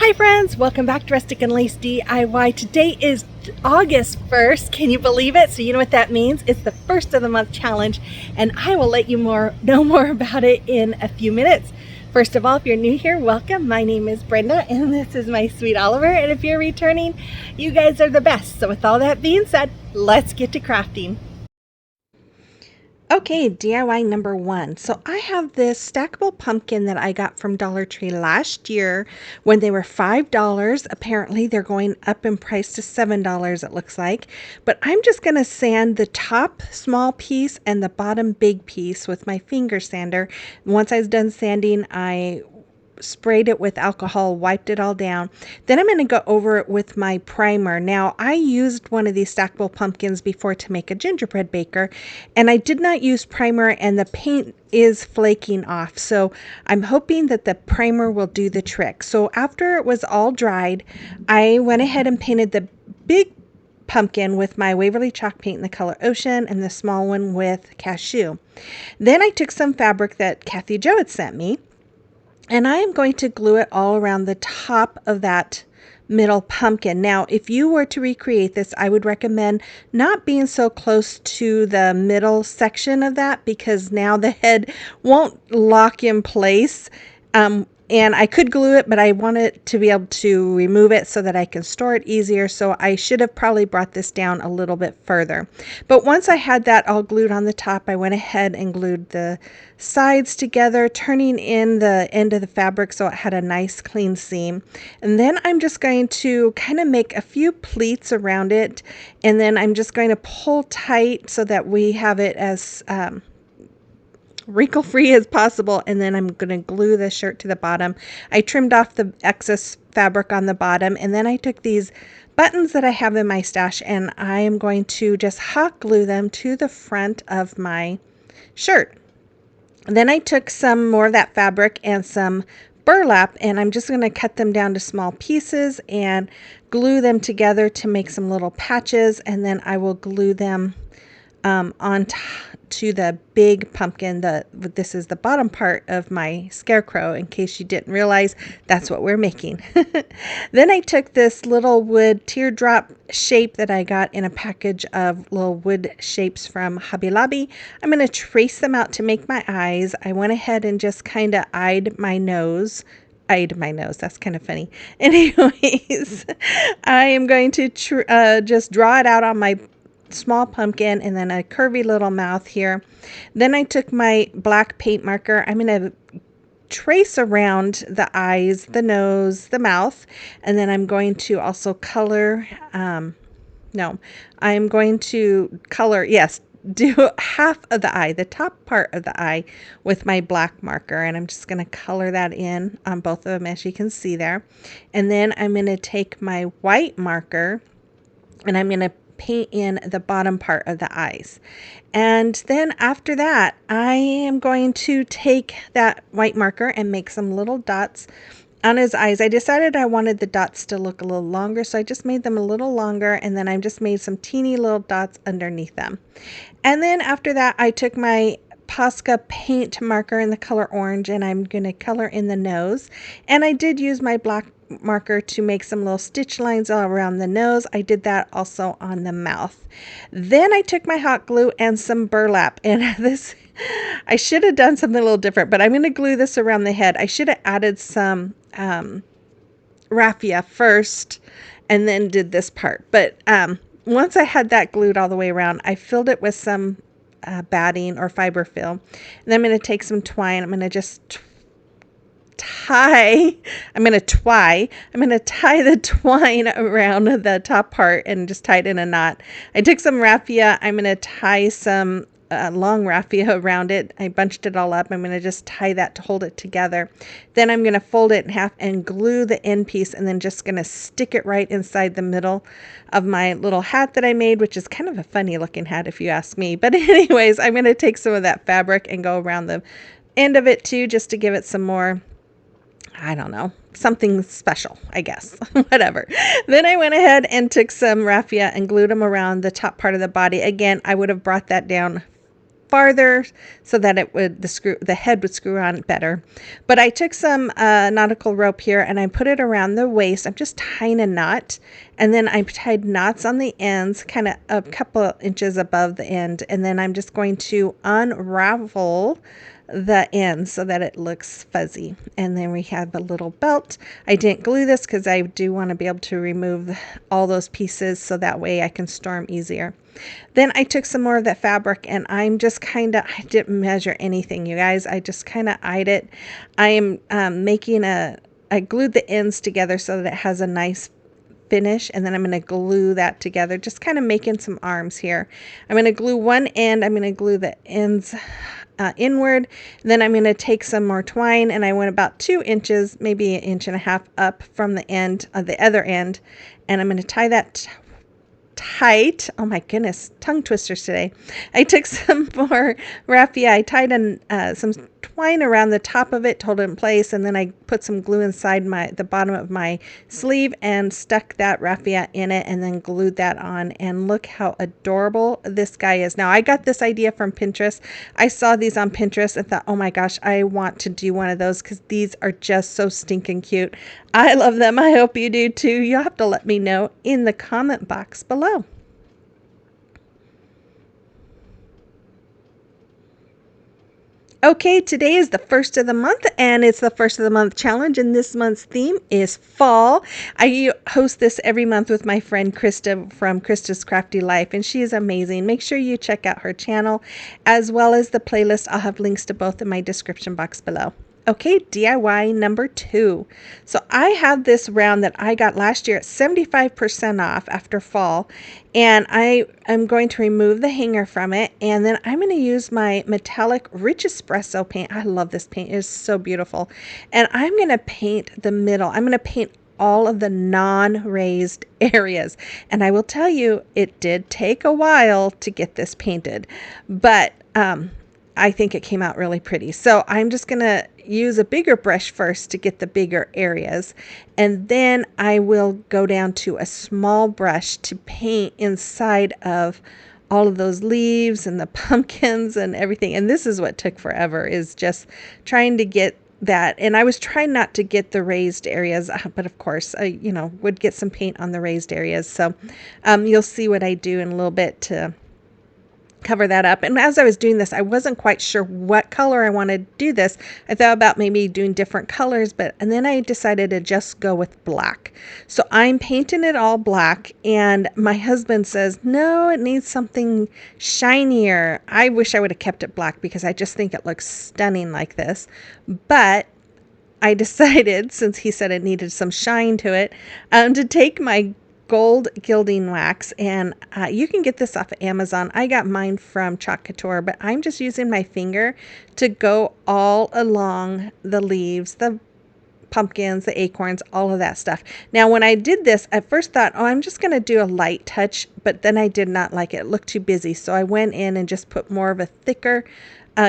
Hi friends, welcome back to Rustic and Lace DIY. Today is August 1st, can you believe it? So you know what that means? It's the first of the month challenge, and I will let you know more about it in a few minutes. First of all, if you're new here, welcome. My name is Brenda and this is my sweet Oliver, and if you're returning, you guys are the best. So with all that being said, let's get to crafting. Okay, DIY number one. So I have this stackable pumpkin that I got from Dollar Tree last year when they were $5. Apparently they're going up in price to $7, it looks like. But I'm just going to sand the top small piece and the bottom big piece with my finger sander. Once I was done sanding, I sprayed it with alcohol, wiped it all down. Then I'm going to go over it with my primer. Now, I used one of these stackable pumpkins before to make a gingerbread baker, and I did not use primer, and the paint is flaking off. So I'm hoping that the primer will do the trick. So after it was all dried, I went ahead and painted the big pumpkin with my Waverly chalk paint in the color Ocean and the small one with Cashew. Then I took some fabric that Kathy Jo had sent me, and I am going to glue it all around the top of that middle pumpkin. Now, if you were to recreate this, I would recommend not being so close to the middle section of that, because now the head won't lock in place. And I could glue it, but I want it to be able to remove it so that I can store it easier. So I should have probably brought this down a little bit further. But once I had that all glued on the top, I went ahead and glued the sides together, turning in the end of the fabric so it had a nice clean seam. And then I'm just going to kind of make a few pleats around it. And then I'm just going to pull tight so that we have it as wrinkle free as possible, and then I'm going to glue the shirt to the bottom. I trimmed off the excess fabric on the bottom, and then I took these buttons that I have in my stash and I am going to just hot glue them to the front of my shirt. Then I took some more of that fabric and some burlap, and I'm just going to cut them down to small pieces and glue them together to make some little patches, and then I will glue them to the big pumpkin. This is the bottom part of my scarecrow, in case you didn't realize that's what we're making. Then I took this little wood teardrop shape that I got in a package of little wood shapes from Hobby Lobby. I'm going to trace them out to make my eyes. I went ahead and just kind of eyed my nose. That's kind of funny. Anyways, I am going to just draw it out on my small pumpkin, and then a curvy little mouth here. Then I took my black paint marker. I'm going to trace around the eyes, the nose, the mouth, and then I'm going to also color, I'm going to color, do half of the eye, the top part of the eye, with my black marker, and I'm just going to color that in on both of them, as you can see there. And then I'm going to take my white marker and I'm going to paint in the bottom part of the eyes. And then after that, I am going to take that white marker and make some little dots on his eyes. I decided I wanted the dots to look a little longer, so I just made them a little longer, and then I just made some teeny little dots underneath them. And then after that, I took my Posca paint marker in the color orange, and I'm going to color in the nose. And I did use my black marker to make some little stitch lines all around the nose. I did that also on the mouth. Then I took my hot glue and some burlap, and this, I should have done something a little different, but I'm going to glue this around the head. I should have added some raffia first and then did this part. But once I had that glued all the way around, I filled it with some batting or fiber fill, and I'm going to take some twine. I'm going to just tie the twine around the top part and just tie it in a knot. I took some raffia. I'm going to tie some long raffia around it. I bunched it all up. I'm going to just tie that to hold it together. Then I'm going to fold it in half and glue the end piece, and then just going to stick it right inside the middle of my little hat that I made, which is kind of a funny looking hat if you ask me. But anyways, I'm going to take some of that fabric and go around the end of it too, just to give it some more, I don't know, something special, I guess. Whatever. Then I went ahead and took some raffia and glued them around the top part of the body. Again, I would have brought that down farther so that it would, the head would screw on better. But I took some nautical rope here and I put it around the waist. I'm just tying a knot, and then I tied knots on the ends, kind of a couple inches above the end, and then I'm just going to unravel the end so that it looks fuzzy. And then we have a little belt. I didn't glue this because I do want to be able to remove all those pieces so that way I can store them easier. Then I took some more of that fabric and I'm just kind of, I didn't measure anything, you guys. I just kind of eyed it. I am I glued the ends together so that it has a nice finish, and then I'm going to glue that together, just kind of making some arms here. I'm going to glue one end, I'm going to glue the ends inward, then I'm going to take some more twine, and I went about 2 inches, maybe 1.5 inches up from the end of the other end, and I'm going to tie that tight. Oh my goodness, tongue twisters today. I took some more raffia. I tied some twine around the top of it, to hold it in place, and then I put some glue inside the bottom of my sleeve and stuck that raffia in it and then glued that on. And look how adorable this guy is. Now, I got this idea from Pinterest. I saw these on Pinterest and thought, oh my gosh, I want to do one of those because these are just so stinking cute. I love them. I hope you do too. You'll have to let me know in the comment box below. Okay, today is the first of the month, and it's the first of the month challenge, and this month's theme is fall. I host this every month with my friend Krista from Krista's Crafty Life, and she is amazing. Make sure you check out her channel as well as the playlist. I'll have links to both in my description box below. Okay, DIY number 2. So I have this round that I got last year at 75% off after fall, and I am going to remove the hanger from it, and then I'm going to use my metallic rich espresso paint. I love this paint. It is so beautiful. And I'm going to paint the middle. I'm going to paint all of the non-raised areas. And I will tell you, it did take a while to get this painted, but I think it came out really pretty. So I'm just going to use a bigger brush first to get the bigger areas. And then I will go down to a small brush to paint inside of all of those leaves and the pumpkins and everything. And this is what took forever, is just trying to get that. And I was trying not to get the raised areas, but of course I, would get some paint on the raised areas. So you'll see what I do in a little bit to cover that up. And as I was doing this, I wasn't quite sure what color I wanted to do this. I thought about maybe doing different colors, and then I decided to just go with black. So I'm painting it all black, and my husband says, no, it needs something shinier. I wish I would have kept it black because I just think it looks stunning like this. But I decided, since he said it needed some shine to it, to take my gold gilding wax, and you can get this off of Amazon. I got mine from Chalk Couture, but I'm just using my finger to go all along the leaves, the pumpkins, the acorns, all of that stuff. Now, when I did this, I first thought, oh, I'm just going to do a light touch, but then I did not like it. It looked too busy, so I went in and just put more of a thicker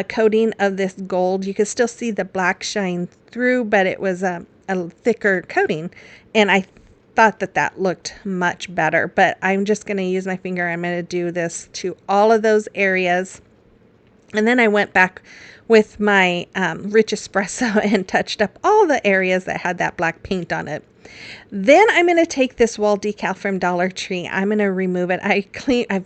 coating of this gold. You could still see the black shine through, but it was a thicker coating, and I thought that looked much better. But I'm just going to use my finger. I'm going to do this to all of those areas, and then I went back with my rich espresso and touched up all the areas that had that black paint on it. Then I'm going to take this wall decal from Dollar Tree. I'm going to remove it. I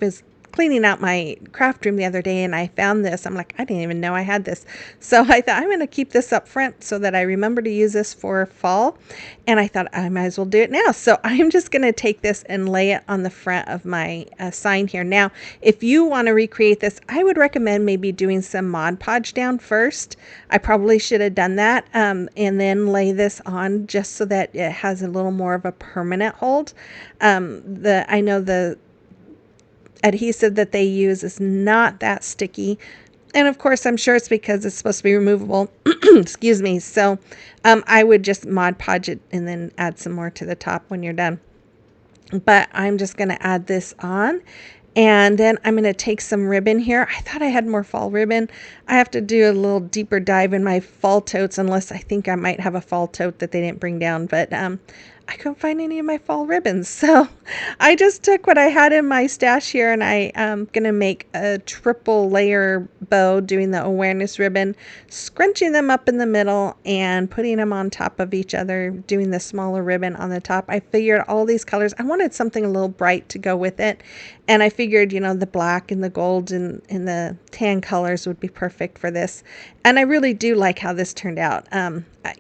was cleaning out my craft room the other day, and I found this. I'm like, I didn't even know I had this. So I thought, I'm going to keep this up front so that I remember to use this for fall. And I thought I might as well do it now. So I'm just going to take this and lay it on the front of my sign here. Now, if you want to recreate this, I would recommend maybe doing some Mod Podge down first. I probably should have done that, and then lay this on just so that it has a little more of a permanent hold. I know the adhesive that they use is not that sticky, and of course I'm sure it's because it's supposed to be removable. Excuse me. So I would just Mod Podge it and then add some more to the top when you're done. But I'm just going to add this on, and then I'm going to take some ribbon here. I thought I had more fall ribbon. I have to do a little deeper dive in my fall totes, unless I think I might have a fall tote that they didn't bring down. But I couldn't find any of my fall ribbons. So I just took what I had in my stash here, and I am going to make a triple layer bow doing the awareness ribbon, scrunching them up in the middle and putting them on top of each other, doing the smaller ribbon on the top. I figured all these colors, I wanted something a little bright to go with it. And I figured, the black and the gold and the tan colors would be perfect for this. And I really do like how this turned out.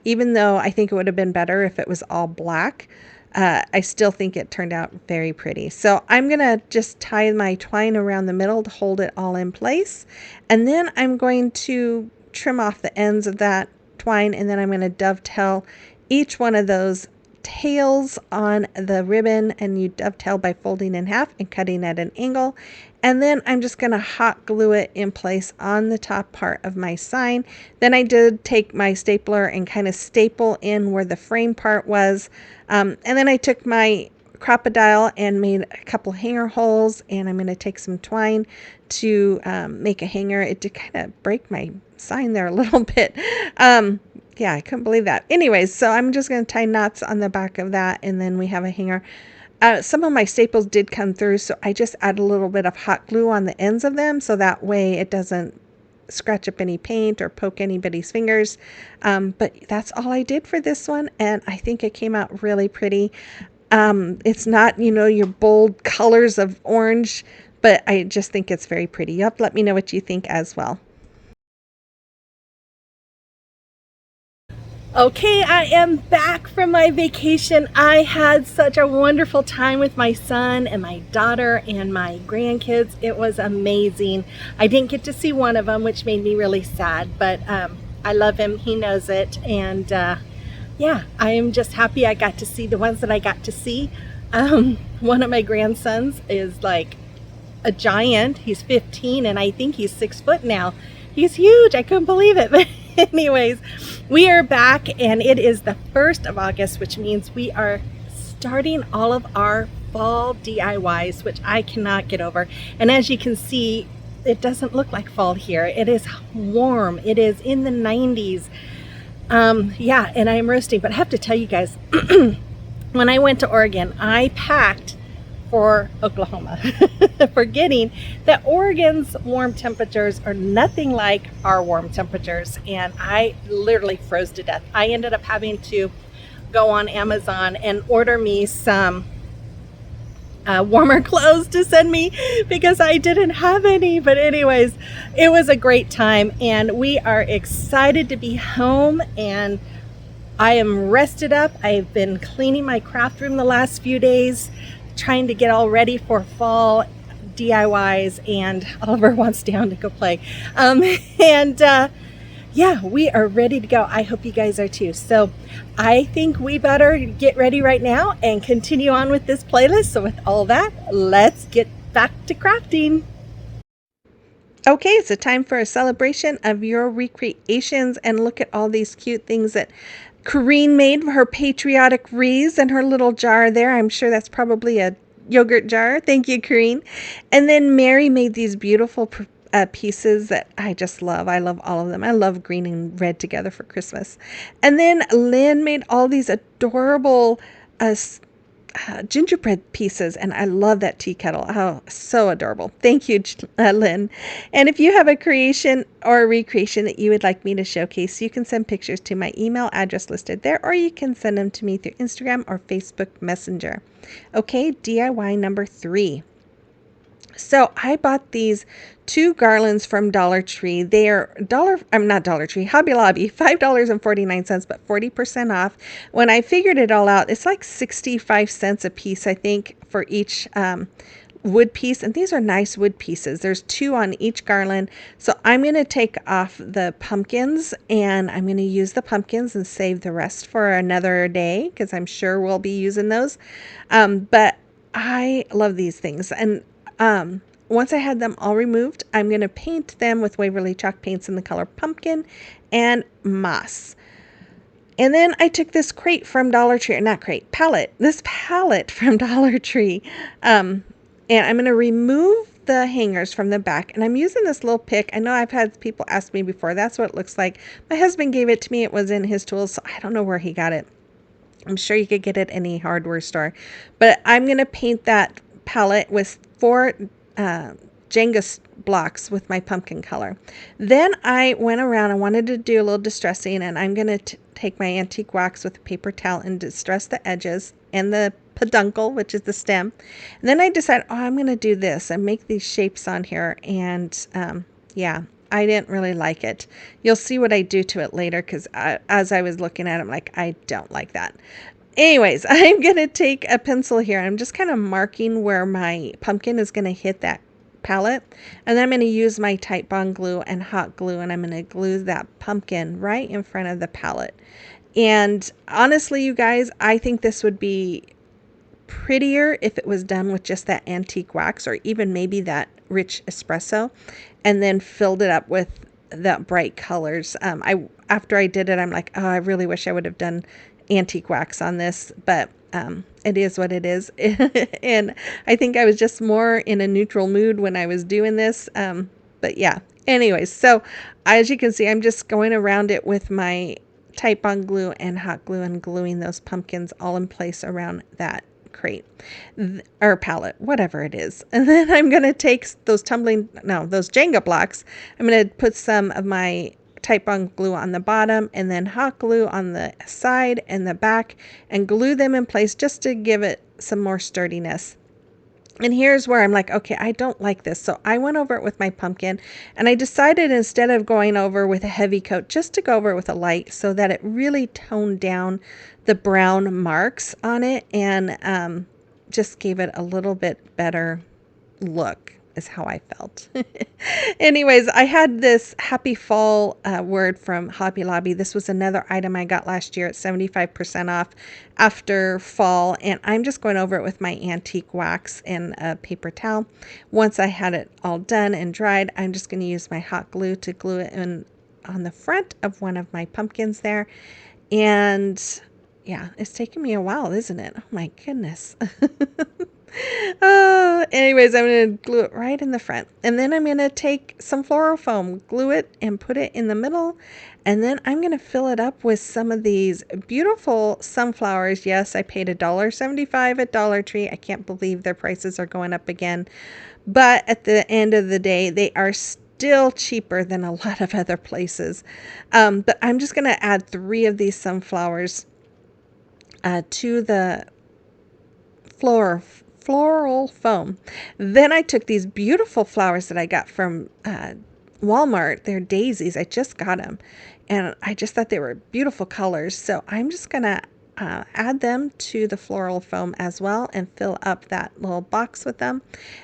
Even though I think it would have been better if it was all black, I still think it turned out very pretty. So I'm going to just tie my twine around the middle to hold it all in place. And then I'm going to trim off the ends of that twine, and then I'm going to dovetail each one of those tails on the ribbon, and you dovetail by folding in half and cutting at an angle. And then I'm just going to hot glue it in place on the top part of my sign. Then I did take my stapler and kind of staple in where the frame part was. And then I took my crocodile and made a couple hanger holes, and I'm going to take some twine to make a hanger. It did kind of break my sign there a little bit. Yeah, I couldn't believe that. Anyways, so I'm just going to tie knots on the back of that, and then we have a hanger. Some of my staples did come through, so I just add a little bit of hot glue on the ends of them, so that way it doesn't scratch up any paint or poke anybody's fingers. But that's all I did for this one, and I think it came out really pretty. It's not, your bold colors of orange, but I just think it's very pretty. You have to let me know what you think as well. Okay, I am back from my vacation. I had such a wonderful time with my son and my daughter and my grandkids. It was amazing. I didn't get to see one of them, which made me really sad, but I love him. He knows it. And yeah, I am just happy I got to see the ones that I got to see. One of my grandsons is like a giant. He's 15 and I think he's 6 foot now. He's huge. I couldn't believe it. But anyways, we are back and it is the 1st of August, which means we are starting all of our fall DIYs, which I cannot get over. And as you can see, it doesn't look like fall here. It is warm. It is in the 90s. Yeah, and I am roasting, but I have to tell you guys, when I went to Oregon, I packed for Oklahoma, forgetting that Oregon's warm temperatures are nothing like our warm temperatures, and I literally froze to death. I ended up having to go on Amazon and order me some warmer clothes to send me because I didn't have any. But anyways, it was a great time, and we are excited to be home, and I am rested up. I've been cleaning my craft room the last few days, trying to get all ready for fall DIYs, and Oliver wants down to go play. Yeah, we are ready to go. I hope you guys are too. So I think we better get ready right now and continue on with this playlist. So with all that, let's get back to crafting. Okay, so time for a celebration of your recreations, and look at all these cute things that Corrine made for her patriotic wreaths and her little jar there. I'm sure that's probably a yogurt jar. Thank you, Corrine. And then Mary made these beautiful pieces that I just love. I love all of them. I love green and red together for Christmas. And then Lynn made all these adorable gingerbread pieces, and I love that tea kettle. Oh, so adorable. Thank you, Lynn. And if you have a creation or a recreation that you would like me to showcase, you can send pictures to my email address listed there, or you can send them to me through Instagram or Facebook Messenger. Okay, DIY number 3. So I bought these 2 garlands from Dollar Tree. They are not Dollar Tree, Hobby Lobby, $5.49, but 40% off. When I figured it all out, it's like 65 cents a piece, I think, for each wood piece. And these are nice wood pieces. There's 2 on each garland. So I'm going to take off the pumpkins, and I'm going to use the pumpkins and save the rest for another day, because I'm sure we'll be using those. But I love these things. And once I had them all removed, I'm going to paint them with Waverly chalk paints in the color pumpkin and moss. And then I took this crate from Dollar Tree, this palette from Dollar Tree. And I'm going to remove the hangers from the back, and I'm using this little pick. I know I've had people ask me before. That's what it looks like. My husband gave it to me. It was in his tools, so I don't know where he got it. I'm sure you could get it at any hardware store. But I'm going to paint that palette with 4 Jenga blocks with my pumpkin color. Then I went around, I wanted to do a little distressing, and I'm going to take my antique wax with a paper towel and distress the edges and the peduncle, which is the stem. And then I decided, oh, I'm going to do this and make these shapes on here. And yeah, I didn't really like it. You'll see what I do to it later, because as I was looking at it, I'm like, I don't like that. Anyways, I'm going to take a pencil here. I'm just kind of marking where my pumpkin is going to hit that palette. And then I'm going to use my Titebond glue and hot glue, and I'm going to glue that pumpkin right in front of the palette. And honestly, you guys, I think this would be prettier if it was done with just that antique wax, or even maybe that rich espresso, and then filled it up with the bright colors. After I did it, I'm like, oh, I really wish I would have done antique wax on this, but it is what it is. And I think I was just more in a neutral mood when I was doing this. But yeah, anyways, so as you can see, I'm just going around it with my Titebond glue and hot glue and gluing those pumpkins all in place around that crate or palette, whatever it is. And then I'm going to take those those Jenga blocks. I'm going to put some of my Titebond glue on the bottom and then hot glue on the side and the back, and glue them in place just to give it some more sturdiness. And here's where I'm like, okay, I don't like this. So I went over it with my pumpkin, and I decided, instead of going over with a heavy coat, just to go over it with a light, so that it really toned down the brown marks on it, and just gave it a little bit better look, is how I felt. Anyways, I had this happy fall word from Hobby Lobby. This was another item I got last year at 75% off after fall, and I'm just going over it with my antique wax and a paper towel. Once I had it all done and dried, I'm just going to use my hot glue to glue it in on the front of one of my pumpkins there. And yeah, it's taken me a while, isn't it? Oh my goodness. Oh, anyways, I'm going to glue it right in the front. And then I'm going to take some floral foam, glue it, and put it in the middle. And then I'm going to fill it up with some of these beautiful sunflowers. Yes, I paid $1.75 at Dollar Tree. I can't believe their prices are going up again. But at the end of the day, they are still cheaper than a lot of other places. But I'm just going to add 3 of these sunflowers to the floral foam. Then I took these beautiful flowers that I got from Walmart. They're daisies. I just got them, and I just thought they were beautiful colors. So I'm just gonna add them to the floral foam as well and fill up that little box with them.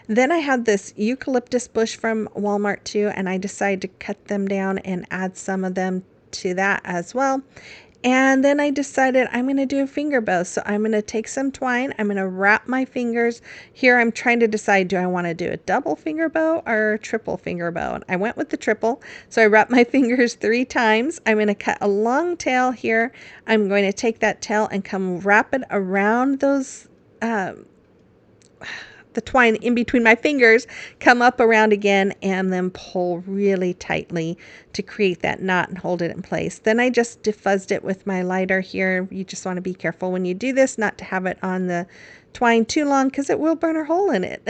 Then I had this eucalyptus bush from Walmart too, and I decided to cut them down and add some of them to that as well. And then I decided I'm going to do a finger bow. So I'm going to take some twine. I'm going to wrap my fingers. Here I'm trying to decide, do I want to do a double finger bow or a triple finger bow? And I went with the triple. So I wrapped my fingers 3 times. I'm going to cut a long tail here. I'm going to take that tail and come wrap it around those the twine in between my fingers, come up around again, and then pull really tightly to create that knot and hold it in place. Then I just defuzzed it with my lighter here. You just want to be careful when you do this not to have it on the twine too long, because it will burn a hole in it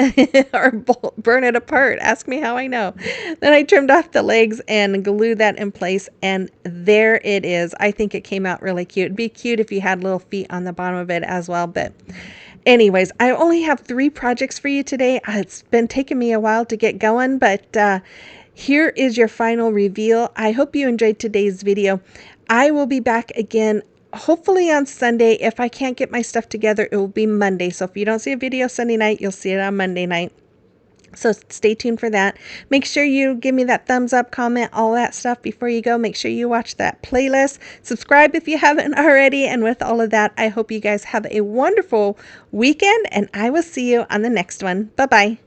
or burn it apart. Ask me how I know. Then I trimmed off the legs and glued that in place, and there it is. I think it came out really cute. It'd be cute if you had little feet on the bottom of it as well, but anyways, I only have 3 projects for you today. It's been taking me a while to get going, but here is your final reveal. I hope you enjoyed today's video. I will be back again hopefully on Sunday. If I can't get my stuff together, it will be Monday. So if you don't see a video Sunday night, you'll see it on Monday night. So stay tuned for that. Make sure you give me that thumbs up, comment, all that stuff before you go. Make sure you watch that playlist. Subscribe if you haven't already. And with all of that, I hope you guys have a wonderful weekend, and I will see you on the next one. Bye-bye.